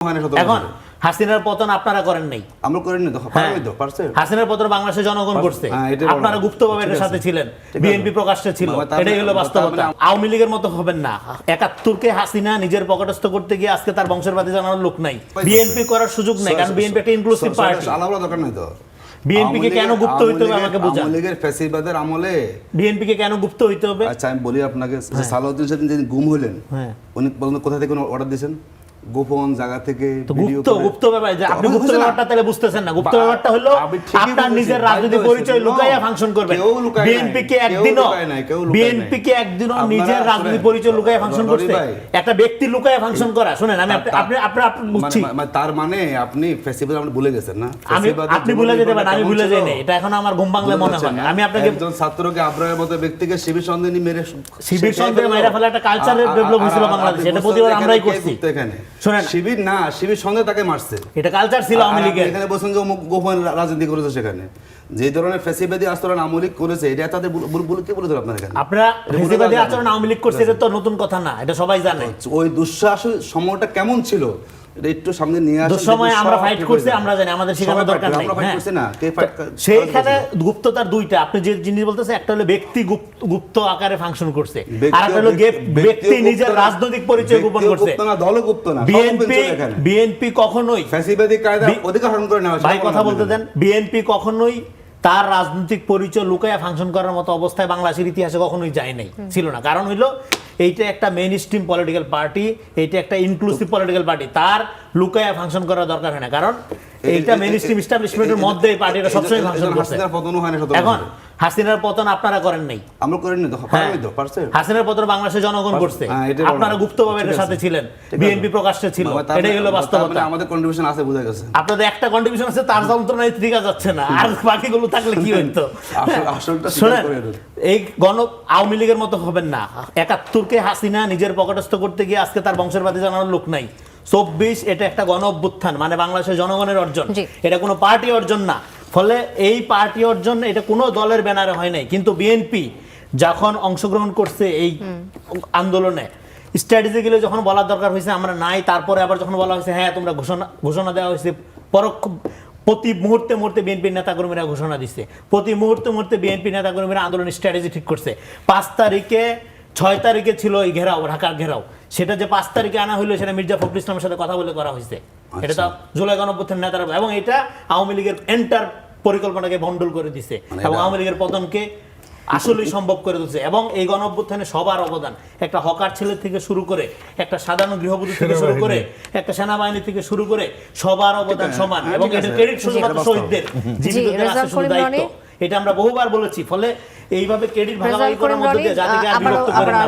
এখন হাসিনার পতন আপনারা করেন নাই, আমরা করেন না। হাসিনার পতন বাংলাদেশের জনগণ করছে, আপনারা গুপ্তভাবে এটার সাথে ছিলেন, বিএনপি প্রকাশ্যে ছিল, এটাই হলো বাস্তবতা। আওয়ামী লীগের মতো হবেন না। ৭১কে হাসিনা নিজের পকেটস্থ করতে গিয়ে আজকে তার বংশের বাদী জানানোর লোক নাই, বিএনপি করার সুযোগ নাই, কারণ বিএনপি একটা ইনক্লুসিভ পার্টি। আলাদা দরকার নাই তো। বিএনপি কে কেন গুপ্ত হইতে হবে আমাকে বুঝান। আওয়ামী লীগের ফ্যাসিবাদের আমলে বিএনপি কে কেন গুপ্ত হইতে হবে? আচ্ছা আমি বলি আপনাকে, সালাউদ্দিন সেদিন যেদিন গুম হলেন, উনি কোথা থেকে অর্ডার দিয়েছেন? গোপন জায়গা থেকে। গুপ্ত ব্যাপার যে আপনি গুপ্ত ব্যাপারটা তাহলে বুঝতেছেন না। গুপ্ত ব্যাপারটা হলো আপনার নিজের রাজনৈতিক পরিচয় লুকাইয়া ফাংশন করবেন। বিএনপি কে একদিনও নিজের রাজনৈতিক পরিচয় লুকাইয়া ফাংশন করতে? একটা ব্যক্তি লুকাইয়া ফাংশন করা, শুনেন আমি আপনি বুঝছি, তার মানে আপনি ফেস্টিভ্যাল আপনি ভুলে গেছেন না? আপনি ভুলে যেতে পারেন, আমি ভুলে যাই না। এটা এখন আমার ঘুম ভাঙলে মনে হয়। আমি আপনাকে একজন ছাত্রকে আব্রাহের মতো ব্যক্তিকে শিবির সন্দেহ মেরে ফেলা একটা কালচারের ডেভেলপ হয়েছিল বাংলাদেশে, এটা প্রতিবার আমরাই করছি। শুনেন, শিবির না, শিবির সন্দেহ তাকে মারছে, এটা কালচার ছিল আওয়ামী লীগের। এখানে বলছেন যে গোপন রাজনীতি করেছে, সেখানে যে ধরনের ফ্যাসিবাদী আচরণ আওয়ামী লীগ করেছে, এটা তাদের কে বলে দেন আপনার? এখানে আপনারা ফ্যাসিবাদী আচরণ আওয়ামী লীগ করছে, এটা তো নতুন কথা না, এটা সবাই জানে। ওই দুঃসাহসী সময়টা কেমন ছিল এটা একটু সামনে নিয়ে আসেন। দুঃসময় আমরা ফাইট করছি, আমরা জানি, আমাদের শেখানোর দরকার নাই। আমরা ফাইট করছি না, কে ফাইট? সেইখানে গুপ্ততার দুইটা, আপনি যে জিনিস বলতেছেন, একটা হলো ব্যক্তি গুপ্ত আকারে ফাংশন করছে, আর একটা হলো ব্যক্তি নিজের রাজনৈতিক পরিচয় গোপন করছে। গুপ্ত না, দল গুপ্ত না। বিএনপি কখনোই ফ্যাসিবাদী কায়দা অধিকার হরণ করে নেওয়া। ভাই কথা বলতে দেন। বিএনপি কখনোই তার রাজনৈতিক পরিচয় লুকায়া ফাংশন করার মতো অবস্থায় বাংলাদেশের ইতিহাসে কখনোই যায় নাই, ছিল না। কারণ হইলো এইটা একটা মেইন স্ট্রিম পলিটিক্যাল পার্টি, এইটা একটা ইনক্লুসিভ পলিটিক্যাল পার্টি, তার লুকায়া ফাংশন করার দরকার হয় না। কারণ এইটা মেইন স্ট্রিম এস্টাবলিশমেন্টের মধ্যে এই পার্টিটা সবসময় ফাংশন করছে। এখন হাসিনার পতন আপনারা করেন নাই, আমরা করেন না। হাসিনার পতন বাংলাদেশের জনগণ করছে, আপনারা গুপ্তভাবে এটার সাথে ছিলেন, বিএনপি প্রকাশ্যে ছিল, এটাই হলো বাস্তবতা। আমাদের কন্ট্রিবিউশন আছে, বোঝা গেছে। আপনাদের একটা কন্ট্রিবিউশন আছে, তার যন্ত্রণায় ঠিক যাচ্ছে না, আর বাকিগুলো থাকলে কি হইতো? এই আওয়ামী লীগের মতো হবেন না। ৭১কে হাসিনা নিজের পকেটস্থ করতে গিয়ে আজকে তার বংশের বাদী জানানোর লোক নাই। ২৪ এটা একটা গণ অভ্যুত্থান, মানে বাংলাদেশের জনগণের অর্জন, এটা কোনো পার্টি অর্জন না। ফলে এই পার্টি অর্জন এটা কোনো দলের ব্যানারে হয় নাই। কিন্তু বিএনপি যখন অংশগ্রহণ করছে এই আন্দোলনে, স্ট্র্যাটেজিক্যালি যখন বলার দরকার হয়েছে আমরা নাই, তারপরে আবার যখন বলা হয়েছে হ্যাঁ তোমরা ঘোষণা দেওয়া হয়েছে, প্রতি মুহূর্তে বিএনপির নেতাকর্মীরা ঘোষণা দিচ্ছে, প্রতি মুহূর্তে বিএনপি নেতাকর্মীরা আন্দোলনের স্ট্র্যাটেজি ঠিক করছে। ৬ তারিখে ছিল এই ঘেরাও, ঢাকার ঘেরাও, সেটা যে ৫ তারিখে আনা হইলো সেটা মির্জা ফখরুল ইসলামের সাথে কথা বলে করা হয়েছে। এটা তো জুলাই গণঅভ্যুত্থানের নেতারা, এবং এটা আওয়ামী লীগের এন্টার পরিকল্পনাকে ভণ্ডুল করে দিছে এবং আওয়ামী লীগের পতনকে আসলেই সম্ভব করে দিচ্ছে। এবং এই গণঅভ্যুত্থানে সবার অবদান, একটা হকার ছেলে থেকে শুরু করে, একটা সাধারণ গৃহবধূ থেকে শুরু করে, একটা সেনাবাহিনী থেকে শুরু করে, সবার অবদান সমান। এবং এটার ক্রেডিট শুধুমাত্র শহীদদের, জীবিতদের আছে শুধু দায়িত্ব। এটা আমরা বহুবার বলেছি। ফলে এইভাবে ক্রেডিট ভাগাভাগি করার মধ্যে দিয়ে জাতিকে আর বিরক্ত করে না।